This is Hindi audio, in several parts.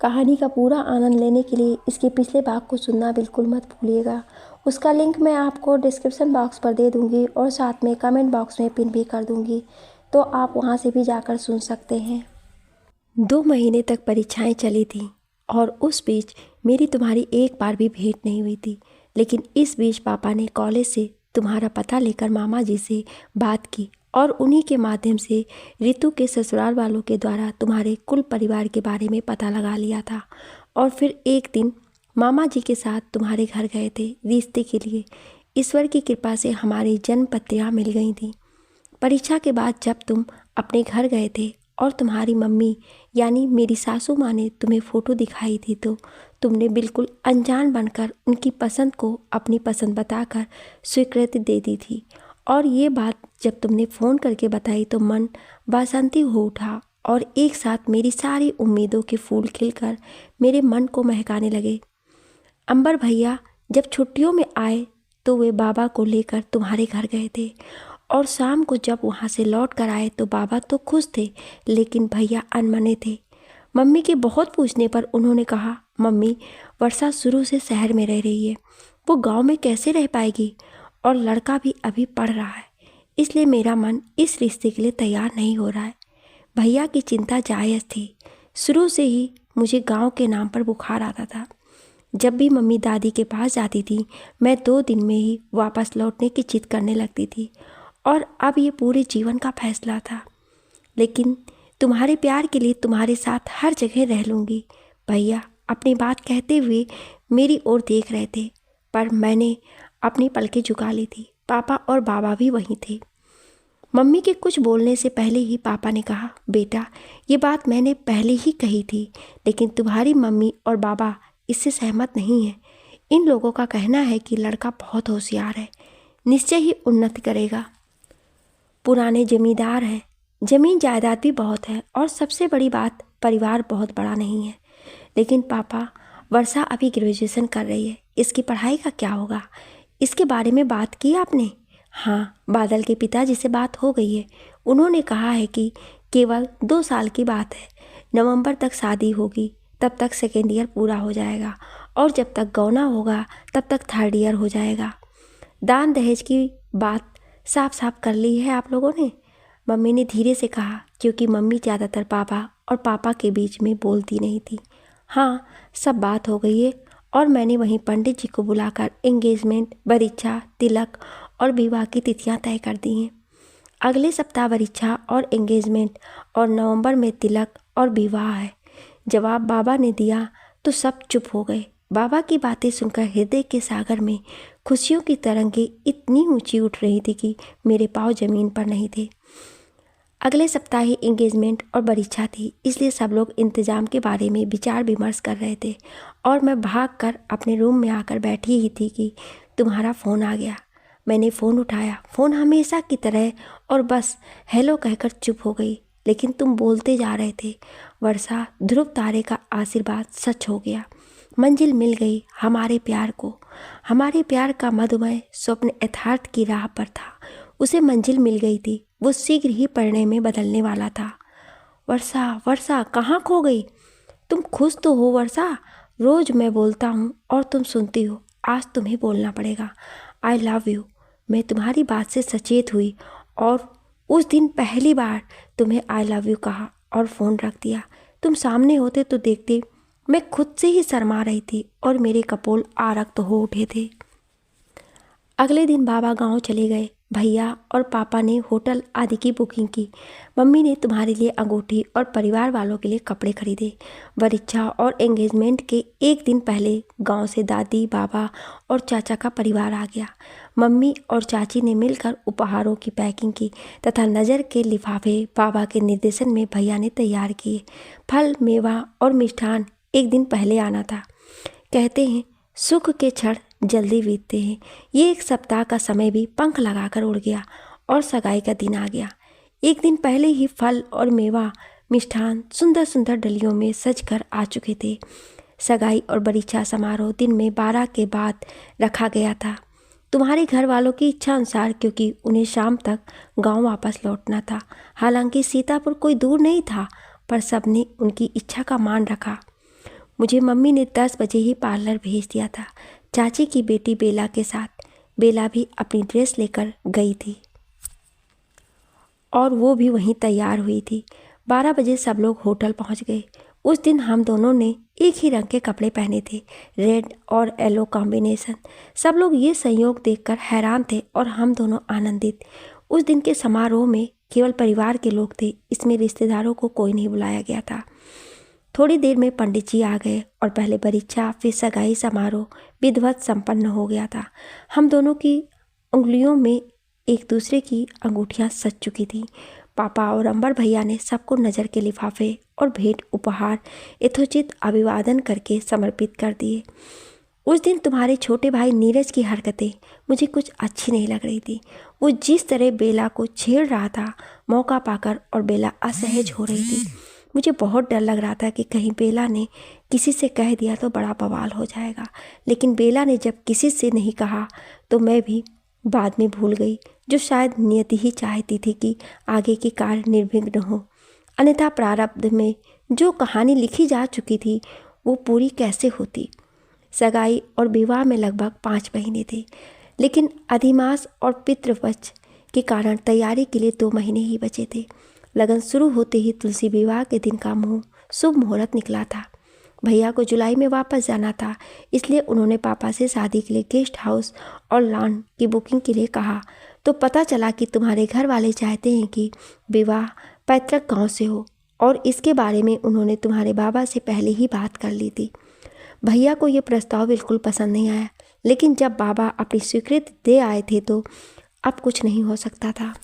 कहानी का पूरा आनंद लेने के लिए इसके पिछले भाग को सुनना बिल्कुल मत भूलिएगा। उसका लिंक मैं आपको डिस्क्रिप्शन बॉक्स पर दे दूंगी और साथ में कमेंट बॉक्स में पिन भी कर दूंगी, तो आप वहां से भी जाकर सुन सकते हैं। 2 महीने तक परीक्षाएं चली थीं और उस बीच मेरी तुम्हारी एक बार भी भेंट नहीं हुई थी। लेकिन इस बीच पापा ने कॉलेज से तुम्हारा पता लेकर मामा जी से बात की और उन्हीं के माध्यम से रितु के ससुराल वालों के द्वारा तुम्हारे कुल परिवार के बारे में पता लगा लिया था। और फिर एक दिन मामा जी के साथ तुम्हारे घर गए थे रिश्ते के लिए। ईश्वर की कृपा से हमारी जन्म पत्रियाँ मिल गई थीं। परीक्षा के बाद जब तुम अपने घर गए थे और तुम्हारी मम्मी यानी मेरी सासू माँ ने तुम्हें फ़ोटो दिखाई थी, तो तुमने बिल्कुल अनजान बनकर उनकी पसंद को अपनी पसंद बताकर स्वीकृति दे दी थी। और ये बात जब तुमने फ़ोन करके बताई तो मन वासंती हो उठा और एक साथ मेरी सारी उम्मीदों के फूल खिलकर मेरे मन को महकाने लगे। अंबर भैया जब छुट्टियों में आए तो वे बाबा को लेकर तुम्हारे घर गए थे और शाम को जब वहाँ से लौट कर आए तो बाबा तो खुश थे, लेकिन भैया अनमने थे। मम्मी के बहुत पूछने पर उन्होंने कहा, मम्मी वर्षा शुरू से शहर में रह रही है, वो गांव में कैसे रह पाएगी, और लड़का भी अभी पढ़ रहा है, इसलिए मेरा मन इस रिश्ते के लिए तैयार नहीं हो रहा है। भैया की चिंता जायज़ थी। शुरू से ही मुझे गांव के नाम पर बुखार आता था। जब भी मम्मी दादी के पास जाती थी मैं 2 दिन में ही वापस लौटने की जिद करने लगती थी, और अब ये पूरे जीवन का फैसला था। लेकिन तुम्हारे प्यार के लिए तुम्हारे साथ हर जगह रह लूँगी। भैया अपनी बात कहते हुए मेरी ओर देख रहे थे, पर मैंने अपनी पलकें झुका ली थी। पापा और बाबा भी वहीं थे। मम्मी के कुछ बोलने से पहले ही पापा ने कहा, बेटा ये बात मैंने पहले ही कही थी, लेकिन तुम्हारी मम्मी और बाबा इससे सहमत नहीं है। इन लोगों का कहना है कि लड़का बहुत होशियार है, निश्चय ही उन्नति करेगा। पुराने जमींदार हैं, जमीन जायदाद भी बहुत है, और सबसे बड़ी बात परिवार बहुत बड़ा नहीं है। लेकिन पापा वर्षा अभी ग्रेजुएशन कर रही है, इसकी पढ़ाई का क्या होगा, इसके बारे में बात की आपने? हाँ, बादल के पिताजी से बात हो गई है। उन्होंने कहा है कि केवल 2 साल की बात है, नवंबर तक शादी होगी, तब तक सेकेंड ईयर पूरा हो जाएगा, और जब तक गौना होगा तब तक 3rd ईयर हो जाएगा। दान दहेज की बात साफ साफ कर ली है आप लोगों ने? मम्मी ने धीरे से कहा, क्योंकि मम्मी ज़्यादातर पापा और पापा के बीच में बोलती नहीं थी। हाँ, सब बात हो गई है, और मैंने वहीं पंडित जी को बुलाकर एंगेजमेंट, बरीक्षा, तिलक और विवाह की तिथियां तय कर दी हैं। अगले सप्ताह बरीक्षा और एंगेजमेंट, और नवंबर में तिलक और विवाह है। जवाब बाबा ने दिया तो सब चुप हो गए। बाबा की बातें सुनकर हृदय के सागर में खुशियों की तरंगें इतनी ऊंची उठ रही थी कि मेरे पाँव जमीन पर नहीं थे। अगले सप्ताह ही एंगेजमेंट और बरीक्षा थी, इसलिए सब लोग इंतज़ाम के बारे में विचार विमर्श कर रहे थे, और मैं भागकर अपने रूम में आकर बैठी ही थी कि तुम्हारा फ़ोन आ गया। मैंने फ़ोन उठाया, फ़ोन हमेशा की तरह, और बस हेलो कहकर चुप हो गई। लेकिन तुम बोलते जा रहे थे। वर्षा, ध्रुव तारे का आशीर्वाद सच हो गया। मंजिल मिल गई हमारे प्यार को। हमारे प्यार का मधुमय स्वप्न यथार्थ की राह पर था। उसे मंजिल मिल गई थी, वो शीघ्र ही परिणय में बदलने वाला था। वर्षा, वर्षा कहाँ खो गई? तुम खुश तो हो वर्षा? रोज़ मैं बोलता हूँ और तुम सुनती हो, आज तुम्हें बोलना पड़ेगा। I love you. मैं तुम्हारी बात से सचेत हुई और उस दिन पहली बार तुम्हें आई लव यू कहा और फ़ोन रख दिया। तुम सामने होते तो देखते मैं खुद से ही शर्मा रही थी और मेरे कपोल आरक्त हो उठे थे। अगले दिन बाबा गांव चले गए। भैया और पापा ने होटल आदि की बुकिंग की। मम्मी ने तुम्हारे लिए अंगूठी और परिवार वालों के लिए कपड़े खरीदे। बरीक्षा और एंगेजमेंट के एक दिन पहले गांव से दादी, बाबा और चाचा का परिवार आ गया। मम्मी और चाची ने मिलकर उपहारों की पैकिंग की तथा नज़र के लिफाफे बाबा के निर्देशन में भैया ने तैयार किए। फल, मेवा और मिष्ठान एक दिन पहले आना था। कहते हैं सुख के क्षण जल्दी बीतते हैं। ये एक सप्ताह का समय भी पंख लगाकर उड़ गया और सगाई का दिन आ गया। एक दिन पहले ही फल और मेवा, मिष्ठान सुंदर सुंदर डलियों में सजकर आ चुके थे। सगाई और बरीक्षा समारोह दिन में 12 के बाद रखा गया था, तुम्हारे घर वालों की इच्छा अनुसार, क्योंकि उन्हें शाम तक गांव वापस लौटना था। हालांकि सीतापुर कोई दूर नहीं था, पर सबने उनकी इच्छा का मान रखा। मुझे मम्मी ने 10 बजे ही पार्लर भेज दिया था, चाची की बेटी बेला के साथ। बेला भी अपनी ड्रेस लेकर गई थी और वो भी वहीं तैयार हुई थी। 12 बजे सब लोग होटल पहुंच गए। उस दिन हम दोनों ने एक ही रंग के कपड़े पहने थे, रेड और येलो कॉम्बिनेशन। सब लोग ये संयोग देखकर हैरान थे और हम दोनों आनंदित। उस दिन के समारोह में केवल परिवार के लोग थे, इसमें रिश्तेदारों को कोई नहीं बुलाया गया था। थोड़ी देर में पंडित जी आ गए और पहले परीक्षा फिर सगाई समारोह विधिवत संपन्न हो गया था। हम दोनों की उंगलियों में एक दूसरे की अंगूठियां सज चुकी थीं। पापा और अंबर भैया ने सबको नज़र के लिफाफे और भेंट उपहार यथोचित अभिवादन करके समर्पित कर दिए। उस दिन तुम्हारे छोटे भाई नीरज की हरकतें मुझे कुछ अच्छी नहीं लग रही थी। वो जिस तरह बेला को छेड़ रहा था मौका पाकर, और बेला असहज हो रही थी। मुझे बहुत डर लग रहा था कि कहीं बेला ने किसी से कह दिया तो बड़ा बवाल हो जाएगा। लेकिन बेला ने जब किसी से नहीं कहा तो मैं भी बाद में भूल गई, जो शायद नियति ही चाहती थी कि आगे की कार्य निर्विघ्न हो। अन्यथा प्रारब्ध में जो कहानी लिखी जा चुकी थी वो पूरी कैसे होती। सगाई और विवाह में लगभग 5 महीने थे, लेकिन अधिमास और पितृपक्ष के कारण तैयारी के लिए 2 महीने ही बचे थे। लगन शुरू होते ही तुलसी विवाह के दिन का शुभ मुहूर्त निकला था। भैया को जुलाई में वापस जाना था, इसलिए उन्होंने पापा से शादी के लिए गेस्ट हाउस और लॉन की बुकिंग के लिए कहा। तो पता चला कि तुम्हारे घर वाले चाहते हैं कि विवाह पैतृक गांव से हो, और इसके बारे में उन्होंने तुम्हारे बाबा से पहले ही बात कर ली थी। भैया को ये प्रस्ताव बिल्कुल पसंद नहीं आया, लेकिन जब बाबा अपनी स्वीकृति दे आए थे तो अब कुछ नहीं हो सकता था।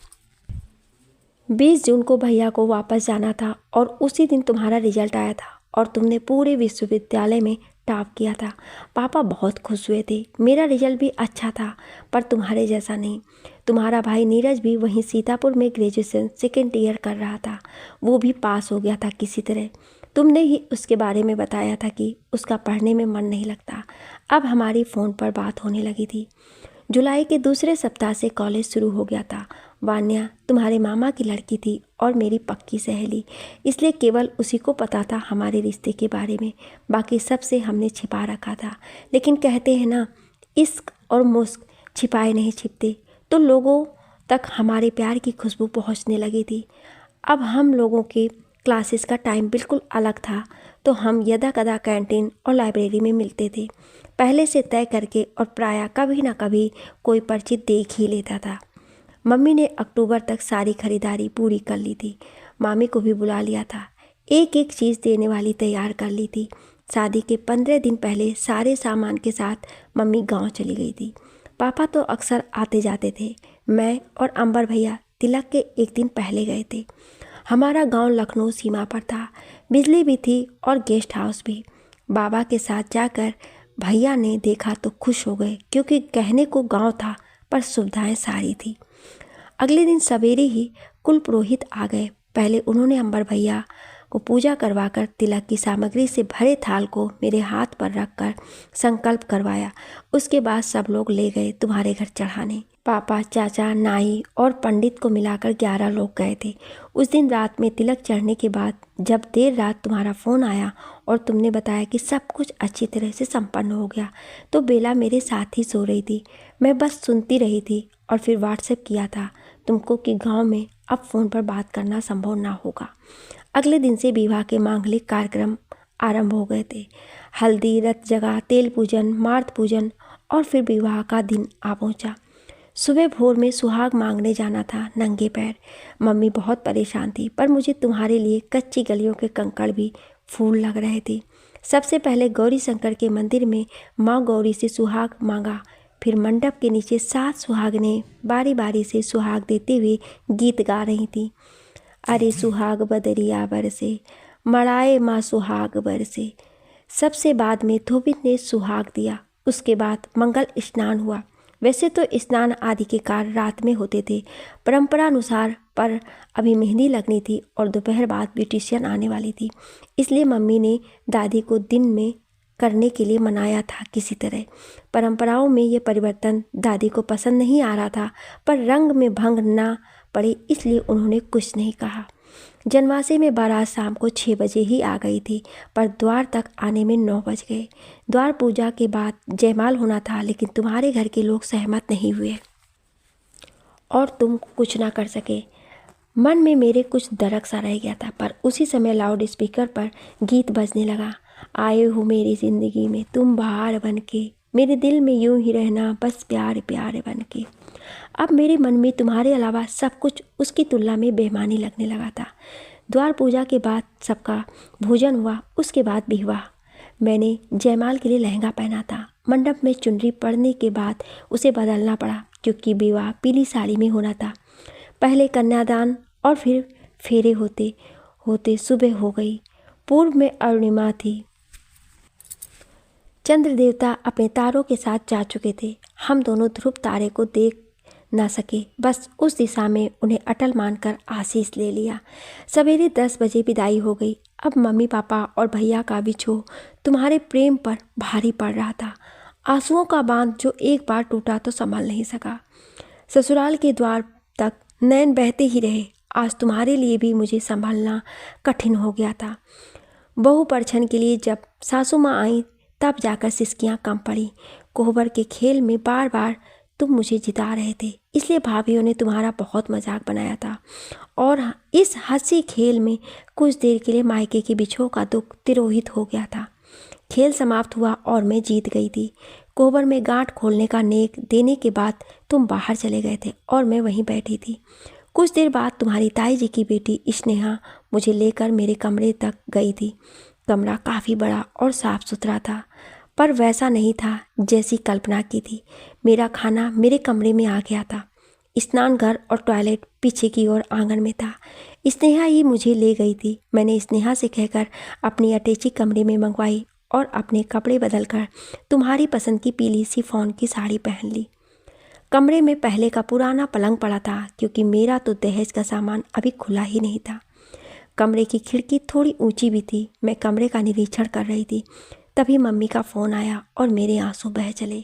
20 जून को भैया को वापस जाना था और उसी दिन तुम्हारा रिजल्ट आया था और तुमने पूरे विश्वविद्यालय में टॉप किया था। पापा बहुत खुश हुए थे। मेरा रिजल्ट भी अच्छा था, पर तुम्हारे जैसा नहीं। तुम्हारा भाई नीरज भी वहीं सीतापुर में ग्रेजुएशन 2nd ईयर कर रहा था। वो भी पास हो गया था किसी तरह। तुमने ही उसके बारे में बताया था कि उसका पढ़ने में मन नहीं लगता। अब हमारी फ़ोन पर बात होने लगी थी। जुलाई के दूसरे सप्ताह से कॉलेज शुरू हो गया था। वान्या तुम्हारे मामा की लड़की थी और मेरी पक्की सहेली, इसलिए केवल उसी को पता था हमारे रिश्ते के बारे में। बाकी सबसे हमने छिपा रखा था। लेकिन कहते हैं ना, इश्क और मुश्क छिपाए नहीं छिपते, तो लोगों तक हमारे प्यार की खुशबू पहुंचने लगी थी। अब हम लोगों के क्लासेस का टाइम बिल्कुल अलग था, तो हम यदा कदा कैंटीन और लाइब्रेरी में मिलते थे, पहले से तय करके, और प्रायः कभी ना कभी कोई परिचित देख ही लेता था। मम्मी ने अक्टूबर तक सारी खरीदारी पूरी कर ली थी। मामी को भी बुला लिया था। एक एक चीज़ देने वाली तैयार कर ली थी। शादी के 15 दिन पहले सारे सामान के साथ मम्मी गांव चली गई थी। पापा तो अक्सर आते जाते थे। मैं और अंबर भैया तिलक के एक दिन पहले गए थे। हमारा गांव लखनऊ सीमा पर था। बिजली भी थी और गेस्ट हाउस भी। बाबा के साथ जाकर भैया ने देखा तो खुश हो गए, क्योंकि कहने को गांव था पर सुविधाएं सारी थी। अगले दिन सवेरे ही कुल पुरोहित आ गए। पहले उन्होंने अंबर भैया को पूजा करवाकर तिलक की सामग्री से भरे थाल को मेरे हाथ पर रखकर संकल्प करवाया। उसके बाद सब लोग ले गए तुम्हारे घर चढ़ाने। पापा, चाचा, नाई और पंडित को मिलाकर 11 लोग गए थे। उस दिन रात में तिलक चढ़ने के बाद जब देर रात तुम्हारा फ़ोन आया और तुमने बताया कि सब कुछ अच्छी तरह से संपन्न हो गया, तो बेला मेरे साथ ही सो रही थी। मैं बस सुनती रही थी और फिर व्हाट्सएप किया था तुमको कि गांव में अब फ़ोन पर बात करना संभव ना होगा। अगले दिन से विवाह के मांगलिक कार्यक्रम आरंभ हो गए थे। हल्दी, रत जगह, तेल पूजन, मार्त पूजन, और फिर विवाह का दिन आ पहुंचा। सुबह भोर में सुहाग मांगने जाना था नंगे पैर। मम्मी बहुत परेशान थी, पर मुझे तुम्हारे लिए कच्ची गलियों के कंकड़ भी फूल लग रहे थे। सबसे पहले गौरी शंकर के मंदिर में माँ गौरी से सुहाग मांगा। फिर मंडप के नीचे 7 सुहागनें बारी बारी से सुहाग देते हुए गीत गा रही थी। अरे सुहाग बदरिया बरसे, मड़ाए माँ सुहाग बरसे। सबसे बाद में धोबित ने सुहाग दिया। उसके बाद मंगल स्नान हुआ। वैसे तो स्नान आदि के कार्य रात में होते थे परंपरा अनुसार, पर अभी मेहंदी लगनी थी और दोपहर बाद ब्यूटिशियन आने वाली थी, इसलिए मम्मी ने दादी को दिन में करने के लिए मनाया था किसी तरह। परंपराओं में ये परिवर्तन दादी को पसंद नहीं आ रहा था, पर रंग में भंग ना पड़े इसलिए उन्होंने कुछ नहीं कहा। जनवासे में बारात शाम को 6 बजे ही आ गई थी, पर द्वार तक आने में 9 बज गए। द्वार पूजा के बाद जयमाल होना था, लेकिन तुम्हारे घर के लोग सहमत नहीं हुए और तुम कुछ ना कर सके। मन में मेरे कुछ दरक सा रह गया था, पर उसी समय लाउड स्पीकर पर गीत बजने लगा। आए हो मेरी ज़िंदगी में तुम बहार बन के, मेरे दिल में यूं ही रहना बस प्यार प्यार बन के। अब मेरे मन में तुम्हारे अलावा सब कुछ उसकी तुलना में बेईमानी लगने लगा था। द्वार पूजा के बाद सबका भोजन हुआ, उसके बाद विवाह। मैंने जयमाल के लिए लहंगा पहना था। मंडप में चुनरी पड़ने के बाद उसे बदलना पड़ा, क्योंकि विवाह पीली साड़ी में होना था। पहले कन्यादान और फिर फेरे होते होते सुबह हो गई। पूर्व में अरुणिमा थी। चंद्र देवता अपने तारों के साथ जा चुके थे। हम दोनों ध्रुव तारे को देख ना सके, बस उस दिशा में उन्हें अटल मानकर आशीष ले लिया। सवेरे 10 बजे विदाई हो गई। अब मम्मी पापा और भैया का बिछोह तुम्हारे प्रेम पर भारी पड़ रहा था। आंसुओं का बांध जो एक बार टूटा तो संभल नहीं सका। ससुराल के द्वार तक नैन बहते ही रहे। आज तुम्हारे लिए भी मुझे संभालना कठिन हो गया था। बहू परछन के लिए जब सासू माँ आई, तब जाकर सिसकियाँ कम पड़ी। कोहबर के खेल में बार बार तुम मुझे जिता रहे थे, इसलिए भाभीयों ने तुम्हारा बहुत मजाक बनाया था, और इस हंसी खेल में कुछ देर के लिए मायके के बिछोह का दुख तिरोहित हो गया था। खेल समाप्त हुआ और मैं जीत गई थी। कोहबर में गांठ खोलने का नेक देने के बाद तुम बाहर चले गए थे और मैं वहीं बैठी थी। कुछ देर बाद तुम्हारी ताई जी की बेटी स्नेहा मुझे लेकर मेरे कमरे तक गई थी। कमरा काफ़ी बड़ा और साफ सुथरा था, पर वैसा नहीं था जैसी कल्पना की थी। मेरा खाना मेरे कमरे में आ गया था। स्नान घर और टॉयलेट पीछे की ओर आंगन में था। स्नेहा ही मुझे ले गई थी। मैंने स्नेहा से कहकर अपनी अटैची कमरे में मंगवाई और अपने कपड़े बदलकर तुम्हारी पसंद की पीली सी फॉन की साड़ी पहन ली। कमरे में पहले का पुराना पलंग पड़ा था, क्योंकि मेरा तो दहेज का सामान अभी खुला ही नहीं था। कमरे की खिड़की थोड़ी ऊंची भी थी। मैं कमरे का निरीक्षण कर रही थी, तभी मम्मी का फ़ोन आया और मेरे आंसू बह चले।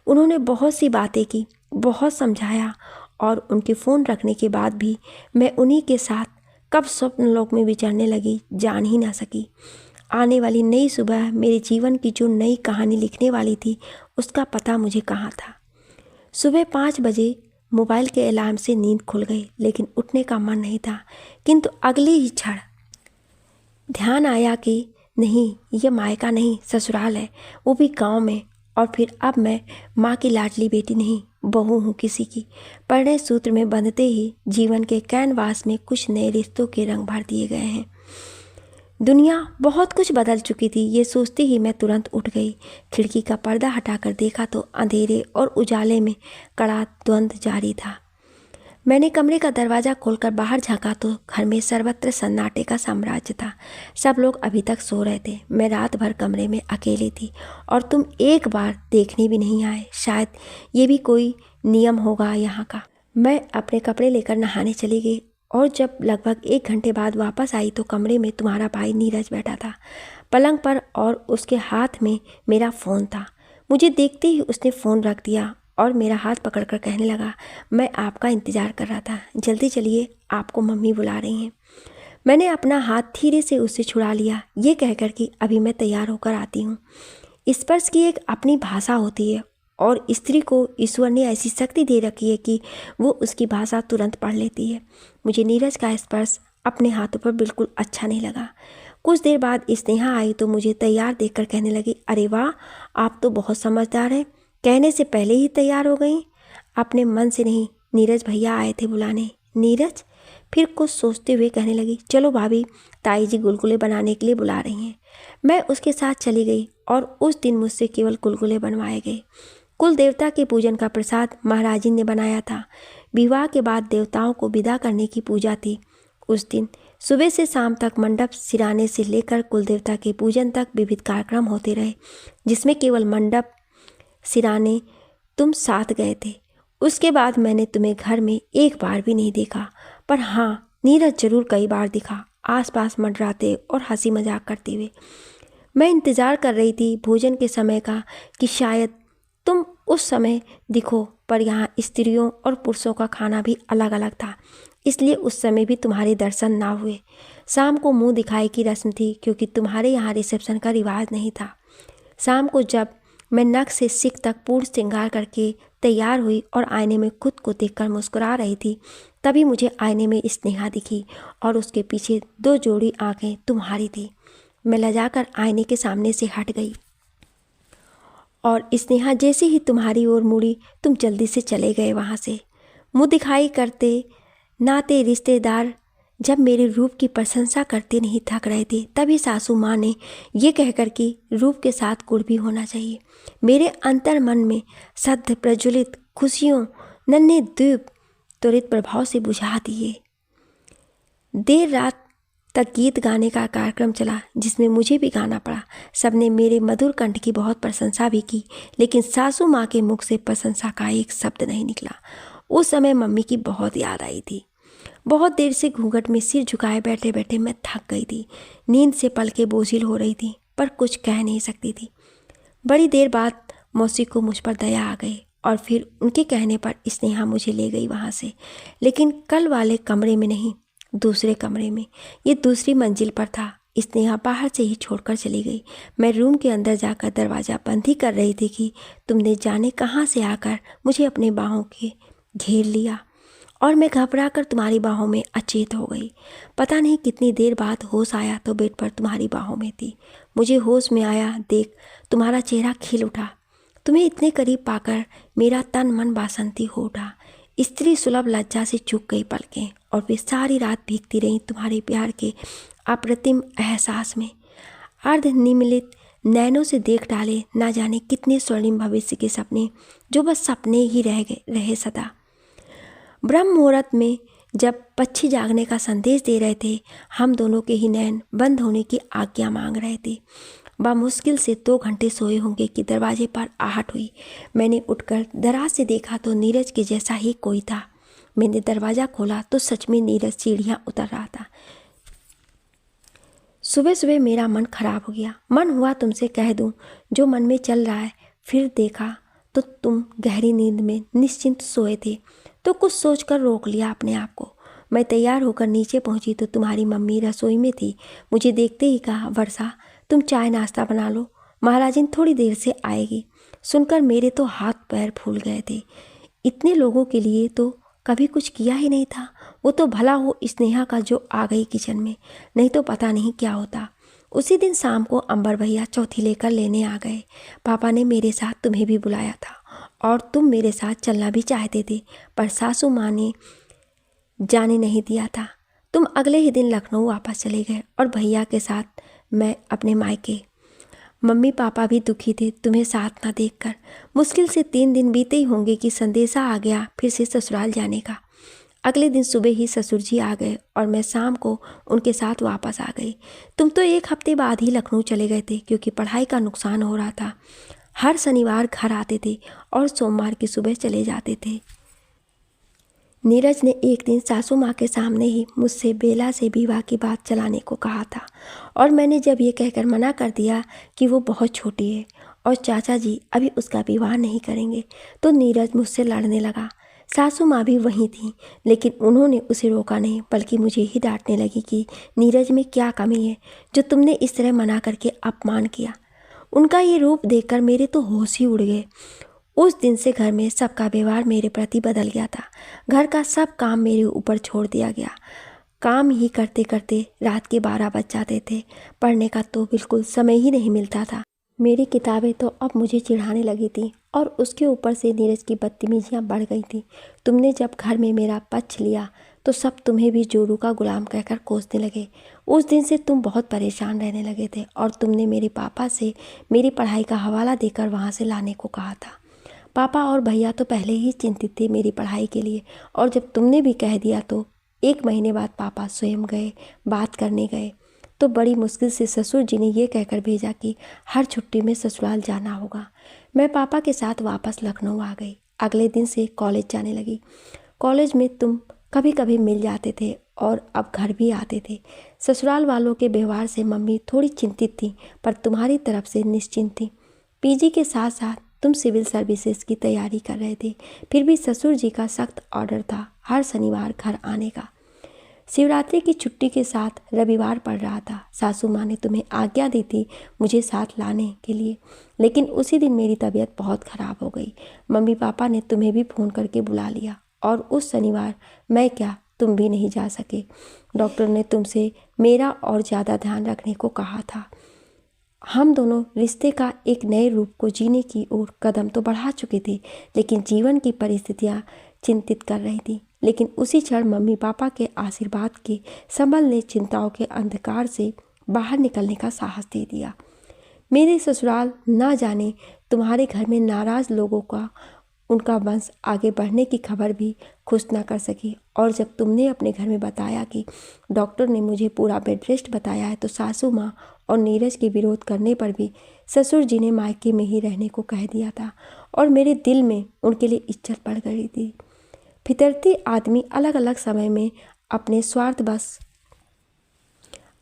उन्होंने बहुत सी बातें की, बहुत समझाया, और उनके फ़ोन रखने के बाद भी मैं उन्हीं के साथ कब स्वप्न लोक में विचरने लगी जान ही ना सकी। आने वाली नई सुबह मेरे जीवन की जो नई कहानी लिखने वाली थी, उसका पता मुझे कहाँ था। सुबह 5 बजे मोबाइल के अलार्म से नींद खुल गई, लेकिन उठने का मन नहीं था। किंतु अगले ही क्षण ध्यान आया कि नहीं, ये मायका नहीं, ससुराल है, वो भी गांव में। और फिर अब मैं माँ की लाडली बेटी नहीं, बहू हूँ किसी की। परिणय सूत्र में बंधते ही जीवन के कैनवास में कुछ नए रिश्तों के रंग भर दिए गए हैं। दुनिया बहुत कुछ बदल चुकी थी, ये सोचते ही मैं तुरंत उठ गई। खिड़की का पर्दा हटाकर देखा तो अंधेरे और उजाले में कड़ा द्वंद्व जारी था। मैंने कमरे का दरवाज़ा खोलकर बाहर झांका तो घर में सर्वत्र सन्नाटे का साम्राज्य था। सब लोग अभी तक सो रहे थे। मैं रात भर कमरे में अकेली थी और तुम एक बार देखने भी नहीं आए। शायद ये भी कोई नियम होगा यहाँ का। मैं अपने कपड़े लेकर नहाने चली गई और जब लगभग 1 घंटे बाद वापस आई तो कमरे में तुम्हारा भाई नीरज बैठा था पलंग पर, और उसके हाथ में मेरा फ़ोन था। मुझे देखते ही उसने फ़ोन रख दिया और मेरा हाथ पकड़कर कहने लगा, मैं आपका इंतज़ार कर रहा था, जल्दी चलिए, आपको मम्मी बुला रही हैं। मैंने अपना हाथ धीरे से उससे छुड़ा लिया, ये कहकर कि अभी मैं तैयार होकर आती हूँ। स्पर्श की एक अपनी भाषा होती है और स्त्री को ईश्वर ने ऐसी शक्ति दे रखी है कि वो उसकी भाषा तुरंत पढ़ लेती है। मुझे नीरज का स्पर्श अपने हाथों पर बिल्कुल अच्छा नहीं लगा। कुछ देर बाद स्नेहा आई तो मुझे तैयार देखकर कहने लगी, अरे वाह, आप तो बहुत समझदार हैं, कहने से पहले ही तैयार हो गई। अपने मन से नहीं, नीरज भैया आए थे बुलाने। नीरज? फिर कुछ सोचते हुए कहने लगी, चलो भाभी, ताई जी गुलगुले बनाने के लिए बुला रही हैं। मैं उसके साथ चली गई और उस दिन मुझसे केवल गुलगुले बनवाए गए। कुल देवता के पूजन का प्रसाद महाराजी ने बनाया था। विवाह के बाद देवताओं को विदा करने की पूजा थी। उस दिन सुबह से शाम तक मंडप सिराने से लेकर कुल देवता के पूजन तक विविध कार्यक्रम होते रहे, जिसमें केवल मंडप सिराने तुम साथ गए थे। उसके बाद मैंने तुम्हें घर में एक बार भी नहीं देखा, पर हाँ, नीरज जरूर कई बार दिखा, आसपास मंडराते और हंसी मजाक करते हुए। मैं इंतज़ार कर रही थी भोजन के समय का कि शायद तुम उस समय दिखो, पर यहाँ स्त्रियों और पुरुषों का खाना भी अलग अलग था, इसलिए उस समय भी तुम्हारे दर्शन ना हुए। शाम को मुंह दिखाई की रस्म थी, क्योंकि तुम्हारे यहाँ रिसेप्शन का रिवाज नहीं था। शाम को जब मैं नख से सिक तक पूर्ण श्रृंगार करके तैयार हुई और आईने में खुद को देखकर मुस्कुरा रही थी, तभी मुझे आईने में स्नेहा दिखी और उसके पीछे 2 जोड़ी आंखें तुम्हारी थी। मैं लजाकर आईने के सामने से हट गई और स्नेहा जैसे ही तुम्हारी ओर मुड़ी, तुम जल्दी से चले गए वहाँ से। मुँह दिखाई करते नाते रिश्तेदार जब मेरे रूप की प्रशंसा करते नहीं थक रहे थे, तभी सासू माँ ने ये कहकर कि रूप के साथ गुण भी होना चाहिए, मेरे अंतर मन में सद्य प्रज्वलित खुशियों नन्हे द्वीप त्वरित प्रभाव से बुझा दिए। देर रात तक गीत गाने का कार्यक्रम चला, जिसमें मुझे भी गाना पड़ा। सबने मेरे मधुर कंठ की बहुत प्रशंसा भी की, लेकिन सासू माँ के मुख से प्रशंसा का एक शब्द नहीं निकला। उस समय मम्मी की बहुत याद आई थी। बहुत देर से घूंघट में सिर झुकाए बैठे बैठे मैं थक गई थी। नींद से पलकें बोझिल हो रही थी, पर कुछ कह नहीं सकती थी। बड़ी देर बाद मौसी को मुझ पर दया आ गई और फिर उनके कहने पर स्नेहा मुझे ले गई वहाँ से, लेकिन कल वाले कमरे में नहीं, दूसरे कमरे में। ये दूसरी मंजिल पर था। स्नेहा बाहर से ही छोड़कर चली गई। मैं रूम के अंदर जाकर दरवाज़ा बंद ही कर रही थी कि तुमने जाने कहाँ से आकर मुझे अपने बाहों के घेर लिया और मैं घबराकर तुम्हारी बाहों में अचेत हो गई। पता नहीं कितनी देर बाद होश आया तो बेड पर तुम्हारी बाहों में थी। मुझे होश में आया देख तुम्हारा चेहरा खिल उठा। तुम्हें इतने करीब पाकर मेरा तन मन वासंती हो उठा। स्त्री सुलभ लज्जा से चूक गई पलकें और वे सारी रात भीगती रहीं तुम्हारे प्यार के अप्रतिम एहसास में। अर्धनिमिलित नैनों से देख डाले ना जाने कितने स्वर्णिम भविष्य के सपने, जो बस सपने ही रहे सदा। ब्रह्म मुहूर्त में जब पक्षी जागने का संदेश दे रहे थे, हम दोनों के ही नैन बंद होने की आज्ञा मांग रहे थे। मुश्किल से 2 घंटे सोए होंगे कि दरवाजे पर आहट हुई। मैंने उठकर दराज से देखा तो नीरज के जैसा ही कोई था। मैंने दरवाज़ा खोला तो सच में नीरज सीढ़ियाँ उतर रहा था। सुबह सुबह मेरा मन खराब हो गया। मन हुआ तुमसे कह दूं जो मन में चल रहा है। फिर देखा तो तुम गहरी नींद में निश्चिंत सोए थे, तो कुछ सोचकर रोक लिया अपने आप को। मैं तैयार होकर नीचे पहुंची तो तुम्हारी मम्मी रसोई में थी। मुझे देखते ही कहा, वर्षा तुम चाय नाश्ता बना लो, महाराजिन थोड़ी देर से आएगी। सुनकर मेरे तो हाथ पैर फूल गए थे। इतने लोगों के लिए तो कभी कुछ किया ही नहीं था। वो तो भला हो स्नेहा का जो आ गई किचन में, नहीं तो पता नहीं क्या होता। उसी दिन शाम को अंबर भैया चौथी लेकर लेने आ गए। पापा ने मेरे साथ तुम्हें भी बुलाया था और तुम मेरे साथ चलना भी चाहते थे, पर सासू माँ ने जाने नहीं दिया था। तुम अगले ही दिन लखनऊ वापस चले गए और भैया के साथ मैं अपने मायके। मम्मी पापा भी दुखी थे तुम्हें साथ ना देखकर। मुश्किल से 3 दिन बीते ही होंगे कि संदेशा आ गया फिर से ससुराल जाने का। अगले दिन सुबह ही ससुर जी आ गए और मैं शाम को उनके साथ वापस आ गई। तुम तो 1 हफ्ते बाद ही लखनऊ चले गए थे, क्योंकि पढ़ाई का नुकसान हो रहा था। हर शनिवार घर आते थे और सोमवार की सुबह चले जाते थे। नीरज ने एक दिन सासू माँ के सामने ही मुझसे बेला से विवाह की बात चलाने को कहा था, और मैंने जब ये कहकर मना कर दिया कि वो बहुत छोटी है और चाचा जी अभी उसका विवाह नहीं करेंगे, तो नीरज मुझसे लड़ने लगा। सासू माँ भी वहीं थी, लेकिन उन्होंने उसे रोका नहीं, बल्कि मुझे ही डांटने लगी कि नीरज में क्या कमी है जो तुमने इस तरह मना करके अपमान किया। उनका ये रूप देखकर मेरे तो होश ही उड़ गए। उस दिन से घर में सबका व्यवहार मेरे प्रति बदल गया था। घर का सब काम मेरे ऊपर छोड़ दिया गया। काम ही करते करते रात के 12 बज जाते थे। पढ़ने का तो बिल्कुल समय ही नहीं मिलता था। मेरी किताबें तो अब मुझे चिढ़ाने लगी थी और उसके ऊपर से नीरज की बदतमीजियाँ बढ़ गई थी। तुमने जब घर में मेरा पक्ष लिया तो सब तुम्हें भी जोरू का गुलाम कहकर कोसने लगे। उस दिन से तुम बहुत परेशान रहने लगे थे और तुमने मेरे पापा से मेरी पढ़ाई का हवाला देकर वहाँ से लाने को कहा था। पापा और भैया तो पहले ही चिंतित थे मेरी पढ़ाई के लिए, और जब तुमने भी कह दिया तो 1 महीने बाद पापा स्वयं गए, बात करने गए। तो बड़ी मुश्किल से ससुर जी ने ये कहकर भेजा कि हर छुट्टी में ससुराल जाना होगा। मैं पापा के साथ वापस लखनऊ आ गई। अगले दिन से कॉलेज जाने लगी। कॉलेज में तुम कभी कभी मिल जाते थे और अब घर भी आते थे। ससुराल वालों के व्यवहार से मम्मी थोड़ी चिंतित थी, पर तुम्हारी तरफ से निश्चिंत थी। पीजी के साथ साथ तुम सिविल सर्विसेज की तैयारी कर रहे थे। फिर भी ससुर जी का सख्त ऑर्डर था हर शनिवार घर आने का। शिवरात्रि की छुट्टी के साथ रविवार पड़ रहा था। सासू माँ ने तुम्हें आज्ञा दी थी मुझे साथ लाने के लिए, लेकिन उसी दिन मेरी तबीयत बहुत ख़राब हो गई। मम्मी पापा ने तुम्हें भी फ़ोन करके बुला लिया और उस शनिवार मैं क्या तुम भी नहीं जा सके। डॉक्टर ने तुमसे मेरा और ज़्यादा ध्यान रखने को कहा था। हम दोनों रिश्ते का एक नए रूप को जीने की ओर कदम तो बढ़ा चुके थे, लेकिन जीवन की परिस्थितियाँ चिंतित कर रही थी। लेकिन उसी क्षण मम्मी पापा के आशीर्वाद के संबल ने चिंताओं के अंधकार से बाहर निकलने का साहस दे दिया। मेरे ससुराल ना जाने तुम्हारे घर में नाराज लोगों का उनका वंश आगे बढ़ने की खबर भी खुश ना कर सकी। और जब तुमने अपने घर में बताया कि डॉक्टर ने मुझे पूरा बेड रेस्ट बताया है, तो सासू माँ और नीरज के विरोध करने पर भी ससुर जी ने मायके में ही रहने को कह दिया था और मेरे दिल में उनके लिए इज्जत बढ़ गई थी। फितरती आदमी अलग अलग समय में अपने स्वार्थ बस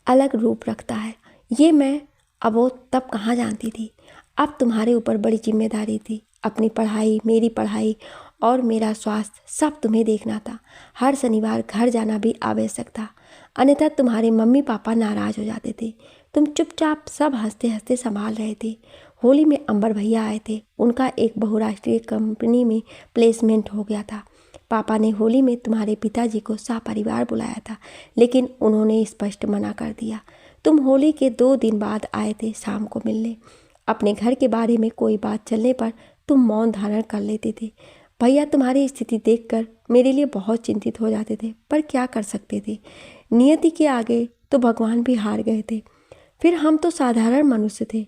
अलग रूप रखता है, ये मैं अब वो तब कहाँ जानती थी। अब तुम्हारे ऊपर बड़ी जिम्मेदारी थी। अपनी पढ़ाई, मेरी पढ़ाई और मेरा स्वास्थ्य सब तुम्हें देखना था। हर शनिवार घर जाना भी आवश्यक था, अन्यथा तुम्हारे मम्मी पापा नाराज हो जाते थे। तुम चुपचाप सब हंसते हंसते संभाल रहे थे। होली में अंबर भैया आए थे, उनका एक बहुराष्ट्रीय कंपनी में प्लेसमेंट हो गया था। पापा ने होली में तुम्हारे पिताजी को सपरिवार बुलाया था, लेकिन उन्होंने स्पष्ट मना कर दिया। तुम होली के 2 दिन बाद आए थे शाम को मिलने। अपने घर के बारे में कोई बात चलने पर तुम मौन धारण कर लेते थे। भैया तुम्हारी स्थिति देखकर मेरे लिए बहुत चिंतित हो जाते थे, पर क्या कर सकते थे। नियति के आगे तो भगवान भी हार गए थे। फिर हम तो साधारण मनुष्य थे।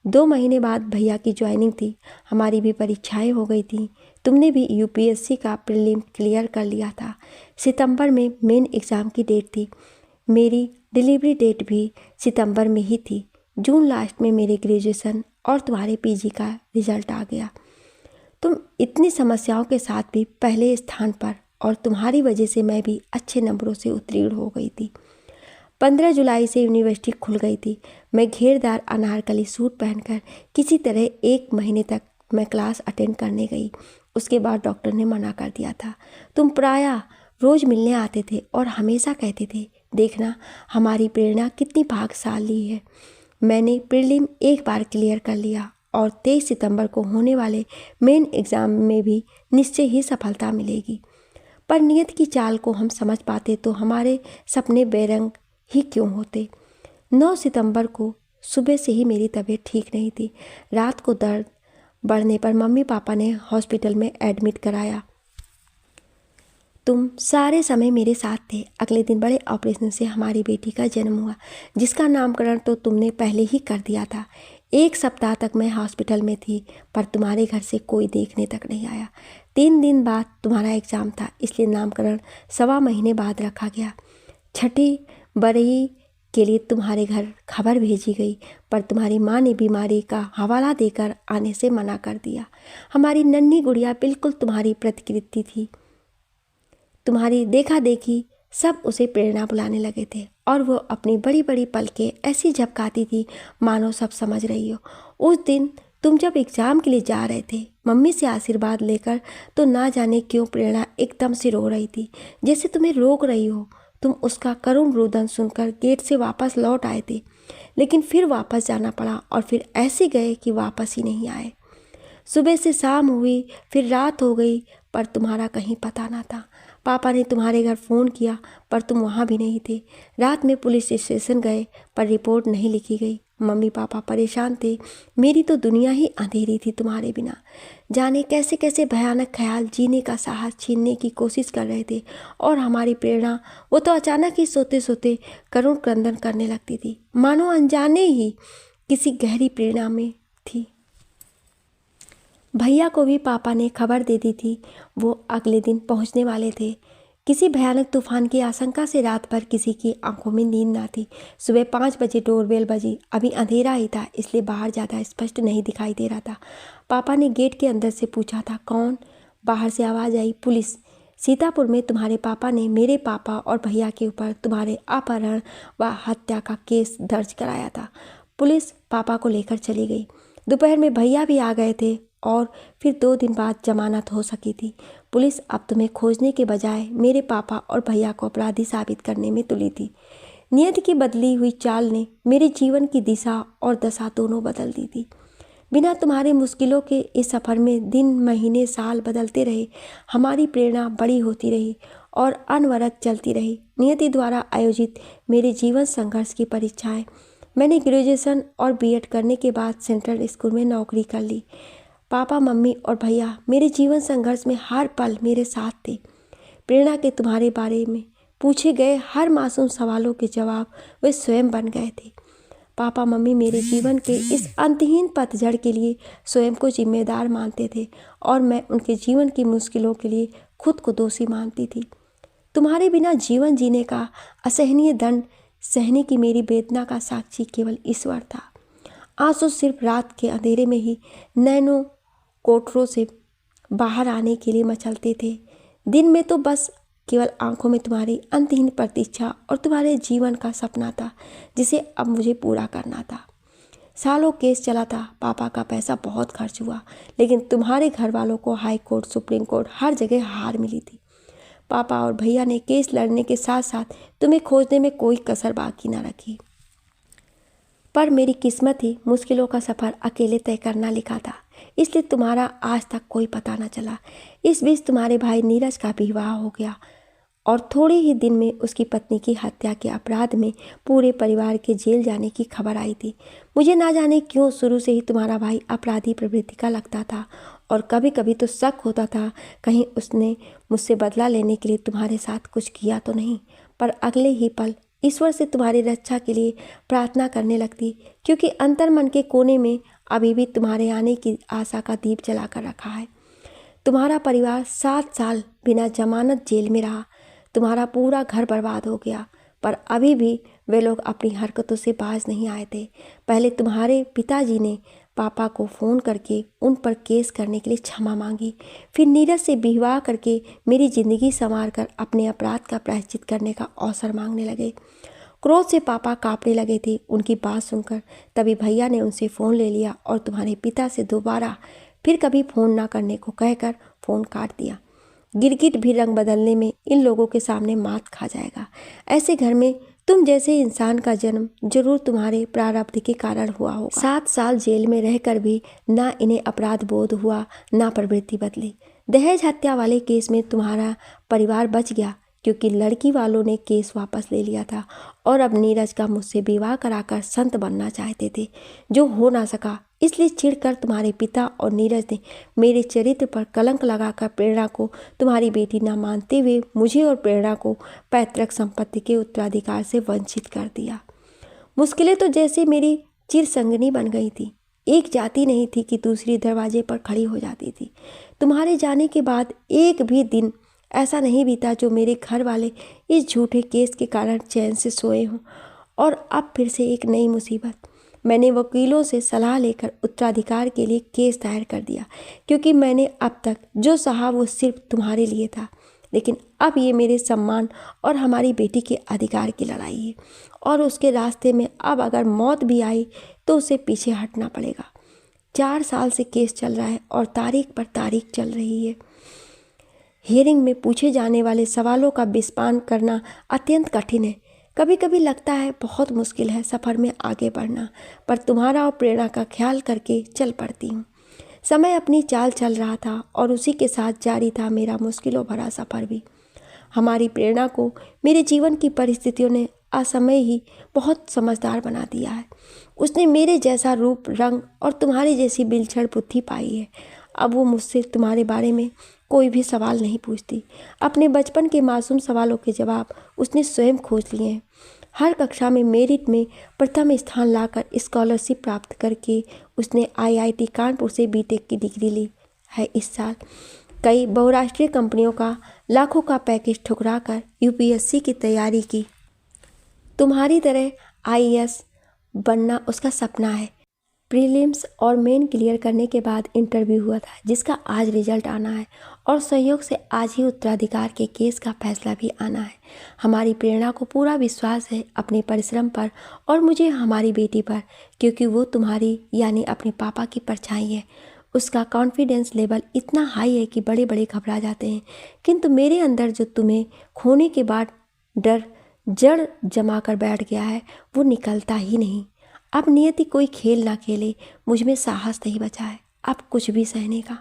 2 महीने बाद भैया की ज्वाइनिंग थी। हमारी भी परीक्षाएं हो गई थी। तुमने भी यूपीएससी का प्रीलिम क्लियर कर लिया था। सितंबर में मेन एग्ज़ाम की डेट थी। मेरी डिलीवरी डेट भी सितंबर में ही थी। जून लास्ट में मेरे ग्रेजुएशन और तुम्हारे पीजी का रिजल्ट आ गया। तुम इतनी समस्याओं के साथ भी पहले स्थान पर, और तुम्हारी वजह से मैं भी अच्छे नंबरों से उत्तीर्ण हो गई थी। 15 जुलाई से यूनिवर्सिटी खुल गई थी। मैं घेरदार अनारकली सूट पहनकर किसी तरह 1 महीने तक मैं क्लास अटेंड करने गई। उसके बाद डॉक्टर ने मना कर दिया था। तुम प्रायः रोज़ मिलने आते थे और हमेशा कहते थे, देखना हमारी प्रेरणा कितनी भाग्यशाली है। मैंने प्रीलिम एक बार क्लियर कर लिया और 23 सितंबर को होने वाले मेन एग्ज़ाम में भी निश्चय ही सफलता मिलेगी। पर नियत की चाल को हम समझ पाते तो हमारे सपने बेरंग ही क्यों होते। 9 सितंबर को सुबह से ही मेरी तबीयत ठीक नहीं थी। रात को दर्द बढ़ने पर मम्मी पापा ने हॉस्पिटल में एडमिट कराया। तुम सारे समय मेरे साथ थे। अगले दिन बड़े ऑपरेशन से हमारी बेटी का जन्म हुआ, जिसका नामकरण तो तुमने पहले ही कर दिया था। 1 सप्ताह तक मैं हॉस्पिटल में थी, पर तुम्हारे घर से कोई देखने तक नहीं आया। 3 दिन बाद तुम्हारा एग्ज़ाम था, इसलिए नामकरण 1.25 महीने बाद रखा गया। छठी बरही के लिए तुम्हारे घर खबर भेजी गई, पर तुम्हारी माँ ने बीमारी का हवाला देकर आने से मना कर दिया। हमारी नन्ही गुड़िया बिल्कुल तुम्हारी प्रतिकृति थी। तुम्हारी देखा देखी सब उसे प्रेरणा बुलाने लगे थे और वो अपनी बड़ी बड़ी पलकें ऐसी झपकाती थी मानो सब समझ रही हो। उस दिन तुम जब एग्ज़ाम के लिए जा रहे थे मम्मी से आशीर्वाद लेकर, तो ना जाने क्यों प्रेरणा एकदम से रो रही थी, जैसे तुम्हें रोक रही हो। तुम उसका करुण रुदन सुनकर गेट से वापस लौट आए थे, लेकिन फिर वापस जाना पड़ा और फिर ऐसे गए कि वापस ही नहीं आए। सुबह से शाम हुई, फिर रात हो गई, पर तुम्हारा कहीं पता ना था। पापा ने तुम्हारे घर फ़ोन किया, पर तुम वहाँ भी नहीं थे। रात में पुलिस स्टेशन गए, पर रिपोर्ट नहीं लिखी गई। मम्मी पापा परेशान थे। मेरी तो दुनिया ही अंधेरी थी तुम्हारे बिना। जाने कैसे कैसे भयानक ख्याल जीने का साहस छीनने की कोशिश कर रहे थे। और हमारी प्रेरणा, वो तो अचानक ही सोते सोते करुण क्रंदन करने लगती थी, मानो अनजाने ही किसी गहरी प्रेरणा में थी। भैया को भी पापा ने खबर दे दी थी। वो अगले दिन पहुंचने वाले थे। किसी भयानक तूफान की आशंका से रात भर किसी की आंखों में नींद ना थी। सुबह 5 बजे डोरबेल बजी। अभी अंधेरा ही था, इसलिए बाहर ज़्यादा स्पष्ट नहीं दिखाई दे रहा था। पापा ने गेट के अंदर से पूछा था, कौन? बाहर से आवाज़ आई, पुलिस। सीतापुर में तुम्हारे पापा ने मेरे पापा और भैया के ऊपर तुम्हारे अपहरण व हत्या का केस दर्ज कराया था। पुलिस पापा को लेकर चली गई। दोपहर में भैया भी आ गए थे और फिर 2 दिन बाद जमानत हो सकी थी। पुलिस अब तुम्हें खोजने के बजाय मेरे पापा और भैया को अपराधी साबित करने में तुली थी। नियति की बदली हुई चाल ने मेरे जीवन की दिशा और दशा दोनों बदल दी थी। बिना तुम्हारे मुश्किलों के इस सफ़र में दिन, महीने, साल बदलते रहे। हमारी प्रेरणा बड़ी होती रही और अनवरत चलती रही। नियति द्वारा आयोजित मेरे जीवन संघर्ष की परीक्षाएं। मैंने ग्रेजुएशन और बीएड करने के बाद सेंट्रल स्कूल में नौकरी कर ली। पापा, मम्मी और भैया मेरे जीवन संघर्ष में हर पल मेरे साथ थे। प्रेरणा के तुम्हारे बारे में पूछे गए हर मासूम सवालों के जवाब वे स्वयं बन गए थे। पापा मम्मी मेरे जीवन के इस अंतहीन पतझड़ के लिए स्वयं को जिम्मेदार मानते थे और मैं उनके जीवन की मुश्किलों के लिए खुद को दोषी मानती थी। तुम्हारे बिना जीवन जीने का असहनीय दंड सहने की मेरी वेदना का साक्षी केवल ईश्वर था। आंसू सिर्फ रात के अंधेरे में ही नैनों कोठरों से बाहर आने के लिए मचलते थे। दिन में तो बस केवल आंखों में तुम्हारी अंतहीन प्रतीक्षा और तुम्हारे जीवन का सपना था जिसे अब मुझे पूरा करना था। सालों केस चला था, पापा का पैसा बहुत खर्च हुआ, लेकिन तुम्हारे घर वालों को हाई कोर्ट, सुप्रीम कोर्ट हर जगह हार मिली थी। पापा और भैया ने केस लड़ने के साथ साथ तुम्हें खोजने में कोई कसर बाकी न रखी। पर मेरी किस्मत ही मुश्किलों का सफ़र अकेले तय करना लिखा था, इसलिए तुम्हारा आज तक कोई पता न चला। इस बीच तुम्हारे भाई नीरज का विवाह हो गया और थोड़े ही दिन में उसकी पत्नी की हत्या के अपराध में पूरे परिवार के जेल जाने की खबर आई थी। मुझे ना जाने क्यों शुरू से ही तुम्हारा भाई अपराधी प्रवृत्ति का लगता था और कभी कभी तो शक होता था कहीं उसने मुझसे बदला लेने के लिए तुम्हारे साथ कुछ किया तो नहीं। पर अगले ही पल ईश्वर से तुम्हारी रक्षा के लिए प्रार्थना करने लगती, क्योंकि अंतर्मन के कोने में अभी भी तुम्हारे आने की आशा का दीप जलाकर रखा है। तुम्हारा परिवार 7 साल बिना जमानत जेल में रहा। तुम्हारा पूरा घर बर्बाद हो गया, पर अभी भी वे लोग अपनी हरकतों से बाज नहीं आए थे। पहले तुम्हारे पिताजी ने पापा को फ़ोन करके उन पर केस करने के लिए क्षमा मांगी, फिर नीरज से विवाह करके मेरी ज़िंदगी संवार कर अपने अपराध का प्रायश्चित करने का अवसर मांगने लगे। क्रोध से पापा कांपने लगे थे उनकी बात सुनकर। तभी भैया ने उनसे फ़ोन ले लिया और तुम्हारे पिता से दोबारा फिर कभी फ़ोन ना करने को कहकर फ़ोन काट दिया। गिरगिट भी रंग बदलने में इन लोगों के सामने मात खा जाएगा। ऐसे घर में तुम जैसे इंसान का जन्म जरूर तुम्हारे प्रारब्ध के कारण हुआ होगा। 7 साल जेल में रहकर भी ना इन्हें अपराध बोध हुआ, ना प्रवृत्ति बदली। दहेज हत्या वाले केस में तुम्हारा परिवार बच गया क्योंकि लड़की वालों ने केस वापस ले लिया था और अब नीरज का मुझसे विवाह कराकर संत बनना चाहते थे, जो हो ना सका। इसलिए चिढ़कर तुम्हारे पिता और नीरज ने मेरे चरित्र पर कलंक लगाकर प्रेरणा को तुम्हारी बेटी न मानते हुए मुझे और प्रेरणा को पैतृक संपत्ति के उत्तराधिकार से वंचित कर दिया। मुश्किलें तो जैसे मेरी चिरसंगिनी बन गई थी। एक जाति नहीं थी कि दूसरी दरवाजे पर खड़ी हो जाती थी। तुम्हारे जाने के बाद एक भी दिन ऐसा नहीं बीता जो मेरे घर वाले इस झूठे केस के कारण चैन से सोए हों। और अब फिर से एक नई मुसीबत। मैंने वकीलों से सलाह लेकर उत्तराधिकार के लिए केस दायर कर दिया, क्योंकि मैंने अब तक जो सहा वो सिर्फ तुम्हारे लिए था। लेकिन अब ये मेरे सम्मान और हमारी बेटी के अधिकार की लड़ाई है और उसके रास्ते में अब अगर मौत भी आई तो उसे पीछे हटना पड़ेगा। 4 साल से केस चल रहा है और तारीख पर तारीख चल रही है। हियरिंग में पूछे जाने वाले सवालों का विस्तार करना अत्यंत कठिन है। कभी कभी लगता है बहुत मुश्किल है सफ़र में आगे बढ़ना, पर तुम्हारा और प्रेरणा का ख्याल करके चल पड़ती हूँ। समय अपनी चाल चल रहा था और उसी के साथ जारी था मेरा मुश्किलों भरा सफ़र भी। हमारी प्रेरणा को मेरे जीवन की परिस्थितियों ने असमय ही बहुत समझदार बना दिया है। उसने मेरे जैसा रूप, रंग और तुम्हारी जैसी बिलछड़ बुद्धि पाई है। अब वो मुझसे तुम्हारे बारे में कोई भी सवाल नहीं पूछती। अपने बचपन के मासूम सवालों के जवाब उसने स्वयं खोज लिए हैं। हर कक्षा में मेरिट में प्रथम स्थान लाकर स्कॉलरशिप प्राप्त करके उसने आईआईटी कानपुर से बीटेक की डिग्री ली है। इस साल कई बहुराष्ट्रीय कंपनियों का लाखों का पैकेज ठुकरा कर यूपीएससी की तैयारी की। तुम्हारी तरह आईएएस बनना उसका सपना है। प्रीलिम्स और मेन क्लियर करने के बाद इंटरव्यू हुआ था, जिसका आज रिजल्ट आना है और संयोग से आज ही उत्तराधिकार के केस का फैसला भी आना है। हमारी प्रेरणा को पूरा विश्वास है अपने परिश्रम पर और मुझे हमारी बेटी पर, क्योंकि वो तुम्हारी यानी अपने पापा की परछाई है। उसका कॉन्फिडेंस लेवल इतना हाई है कि बड़े बड़े घबरा जाते हैं, किंतु मेरे अंदर जो तुम्हें खोने के बाद डर जड़ जमा कर बैठ गया है वो निकलता ही नहीं। अब नियति कोई खेल ना खेले, मुझ में साहस नहीं बचा है अब कुछ भी सहने का।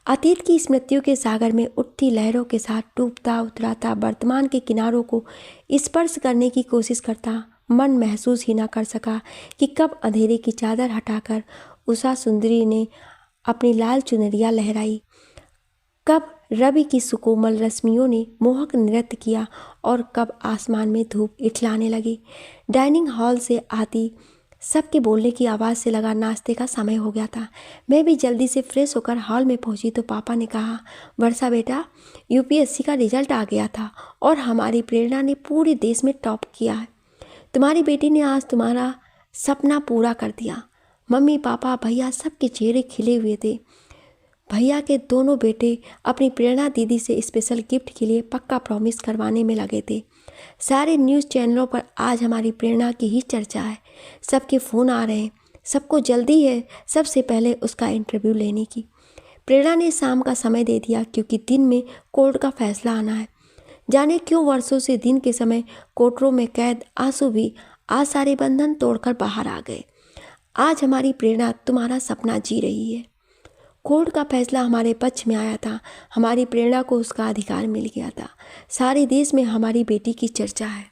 अतीत की स्मृतियों के सागर में उठती लहरों के साथ डूबता उतराता वर्तमान के किनारों को स्पर्श करने की कोशिश करता मन महसूस ही ना कर सका कि कब अंधेरे की चादर हटाकर उषा सुंदरी ने अपनी लाल चुनरिया लहराई, कब रवि की सुकोमल रश्मियों ने मोहक नृत्य किया और कब आसमान में धूप इठलाने लगी। डाइनिंग हॉल से आती सबके बोलने की आवाज़ से लगा नाश्ते का समय हो गया था। मैं भी जल्दी से फ्रेश होकर हॉल में पहुंची तो पापा ने कहा, वर्षा बेटा, यूपीएससी का रिजल्ट आ गया था और हमारी प्रेरणा ने पूरे देश में टॉप किया है। तुम्हारी बेटी ने आज तुम्हारा सपना पूरा कर दिया। मम्मी पापा भैया सबके चेहरे खिले हुए थे। भैया के दोनों बेटे अपनी प्रेरणा दीदी से स्पेशल गिफ्ट के लिए पक्का प्रॉमिस करवाने में लगे थे। सारे न्यूज़ चैनलों पर आज हमारी प्रेरणा की ही चर्चा है। सबके फ़ोन आ रहे हैं, सबको जल्दी है सबसे पहले उसका इंटरव्यू लेने की। प्रेरणा ने शाम का समय दे दिया क्योंकि दिन में कोर्ट का फैसला आना है। जाने क्यों वर्षों से दिन के समय कोर्टों में कैद आंसू भी आज सारे बंधन तोड़कर बाहर आ गए। आज हमारी प्रेरणा तुम्हारा सपना जी रही है। कोर्ट का फैसला हमारे पक्ष में आया था। हमारी प्रेरणा को उसका अधिकार मिल गया था। सारे देश में हमारी बेटी की चर्चा है।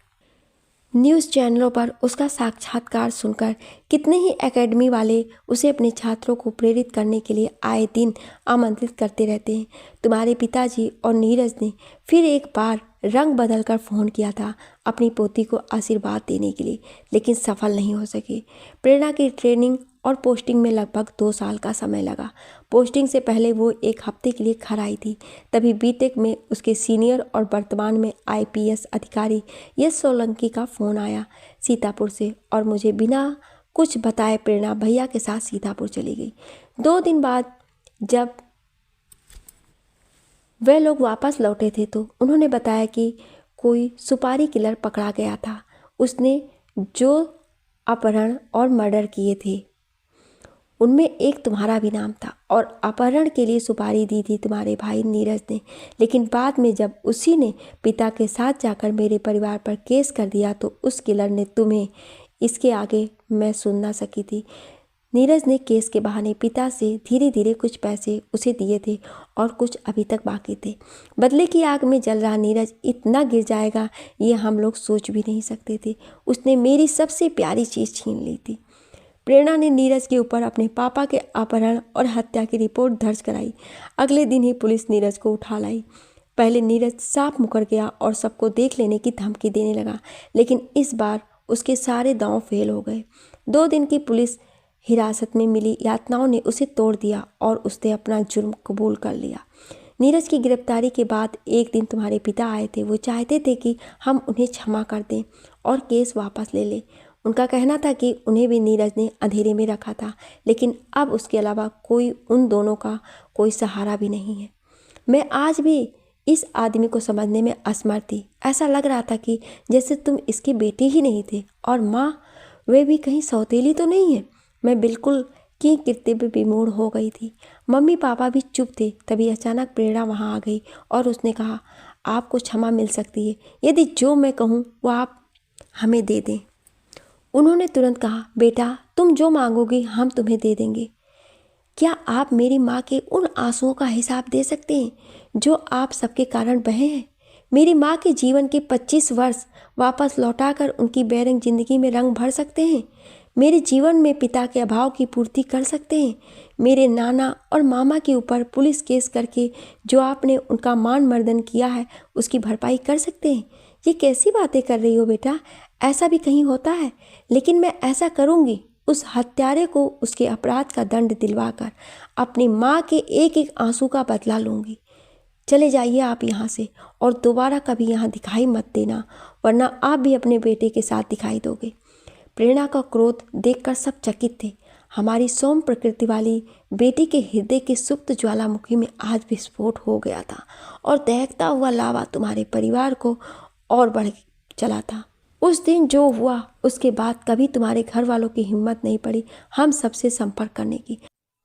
न्यूज़ चैनलों पर उसका साक्षात्कार सुनकर कितने ही एकेडमी वाले उसे अपने छात्रों को प्रेरित करने के लिए आए दिन आमंत्रित करते रहते हैं। तुम्हारे पिताजी और नीरज ने फिर एक बार रंग बदलकर फ़ोन किया था अपनी पोती को आशीर्वाद देने के लिए, लेकिन सफल नहीं हो सके। प्रेरणा की ट्रेनिंग और पोस्टिंग में लगभग 2 साल का समय लगा। पोस्टिंग से पहले वो 1 हफ्ते के लिए घर आई थी। तभी बीटेक में उसके सीनियर और वर्तमान में आईपीएस अधिकारी यश सोलंकी का फ़ोन आया सीतापुर से और मुझे बिना कुछ बताए प्रेरणा भैया के साथ सीतापुर चली गई। 2 दिन बाद जब वे लोग वापस लौटे थे तो उन्होंने बताया कि कोई सुपारी किलर पकड़ा गया था। उसने जो अपहरण और मर्डर किए थे उनमें एक तुम्हारा भी नाम था और अपहरण के लिए सुपारी दी थी तुम्हारे भाई नीरज ने। लेकिन बाद में जब उसी ने पिता के साथ जाकर मेरे परिवार पर केस कर दिया तो उस किलर ने तुम्हें, इसके आगे मैं सुन ना सकी थी। नीरज ने केस के बहाने पिता से धीरे धीरे कुछ पैसे उसे दिए थे और कुछ अभी तक बाकी थे। बदले की आग में जल रहा नीरज इतना गिर जाएगा ये हम लोग सोच भी नहीं सकते थे। उसने मेरी सबसे प्यारी चीज़ छीन ली थी। प्रेरणा ने नीरज के ऊपर अपने पापा के अपहरण और हत्या की रिपोर्ट दर्ज कराई। अगले दिन ही पुलिस नीरज को उठा लाई। पहले नीरज साफ मुकर गया और सबको देख लेने की धमकी देने लगा, लेकिन इस बार उसके सारे दांव फेल हो गए। 2 दिन की पुलिस हिरासत में मिली यातनाओं ने उसे तोड़ दिया और उसने अपना जुर्म कबूल कर लिया। नीरज की गिरफ्तारी के बाद एक दिन तुम्हारे पिता आए थे। वो चाहते थे कि हम उन्हें क्षमा कर दें और केस वापस ले लें। उनका कहना था कि उन्हें भी नीरज ने अंधेरे में रखा था, लेकिन अब उसके अलावा कोई उन दोनों का कोई सहारा भी नहीं है। मैं आज भी इस आदमी को समझने में असमर्थ थी। ऐसा लग रहा था कि जैसे तुम इसके बेटे ही नहीं थे। और माँ, वे भी कहीं सौतेली तो नहीं है। मैं बिल्कुल की कृत्य विमूढ़ हो गई थी। मम्मी पापा भी चुप थे। तभी अचानक प्रेरणा वहाँ आ गई और उसने कहा, आपको क्षमा मिल सकती है यदि जो मैं कहूँ वो आप हमें दे दें। उन्होंने तुरंत कहा, बेटा तुम जो मांगोगी हम तुम्हें दे देंगे। क्या आप मेरी माँ के उन आंसुओं का हिसाब दे सकते हैं जो आप सबके कारण बहे हैं? मेरी माँ के जीवन के 25 वर्ष वापस लौटाकर उनकी बेरंग जिंदगी में रंग भर सकते हैं? मेरे जीवन में पिता के अभाव की पूर्ति कर सकते हैं? मेरे नाना और मामा के ऊपर पुलिस केस करके जो आपने उनका मान मर्दन किया है उसकी भरपाई कर सकते हैं? ये कैसी बातें कर रही हो बेटा? ऐसा भी कहीं होता है? लेकिन मैं ऐसा करूँगी। उस हत्यारे को उसके अपराध का दंड दिलवाकर अपनी माँ के एक एक आंसू का बदला लूँगी। चले जाइए आप यहाँ से और दोबारा कभी यहाँ दिखाई मत देना, वरना आप भी अपने बेटे के साथ दिखाई दोगे। प्रेरणा का क्रोध देखकर सब चकित थे। हमारी सौम्य प्रकृति वाली बेटी के हृदय के सुप्त ज्वालामुखी में आज विस्फोट हो गया था और दहकता हुआ लावा तुम्हारे परिवार को और बढ़ चला था। उस दिन जो हुआ उसके बाद कभी तुम्हारे घर वालों की हिम्मत नहीं पड़ी हम सबसे संपर्क करने की।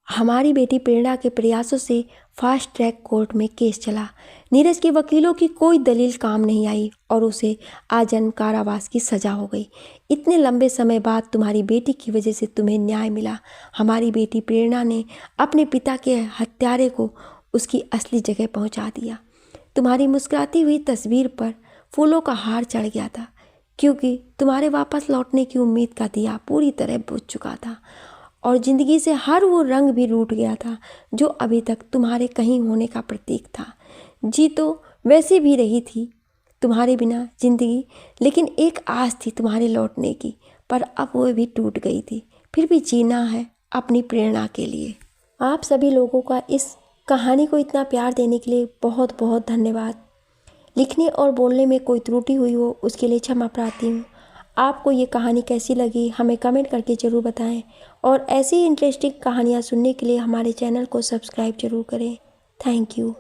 हमारी बेटी प्रेरणा के प्रयासों से फास्ट ट्रैक कोर्ट में केस चला। नीरज के वकीलों की कोई दलील काम नहीं आई और उसे आजीवन कारावास की सजा हो गई। इतने लंबे समय बाद तुम्हारी बेटी की वजह से तुम्हें न्याय मिला। हमारी बेटी प्रेरणा ने अपने पिता के हत्यारे को उसकी असली जगह पहुंचा दिया। तुम्हारी मुस्कुराती हुई तस्वीर पर फूलों का हार चढ़ गया था, क्योंकि तुम्हारे वापस लौटने की उम्मीद का दिया पूरी तरह बुझ चुका था और ज़िंदगी से हर वो रंग भी रूठ गया था जो अभी तक तुम्हारे कहीं होने का प्रतीक था। जी तो वैसे भी रही थी तुम्हारे बिना ज़िंदगी, लेकिन एक आस थी तुम्हारे लौटने की, पर अब वो भी टूट गई थी। फिर भी जीना है अपनी प्रेरणा के लिए। आप सभी लोगों का इस कहानी को इतना प्यार देने के लिए बहुत बहुत धन्यवाद। लिखने और बोलने में कोई त्रुटि हुई हो उसके लिए क्षमा प्रार्थी हूँ। आपको ये कहानी कैसी लगी हमें कमेंट करके ज़रूर बताएं और ऐसी ही इंटरेस्टिंग कहानियाँ सुनने के लिए हमारे चैनल को सब्सक्राइब ज़रूर करें। Thank you.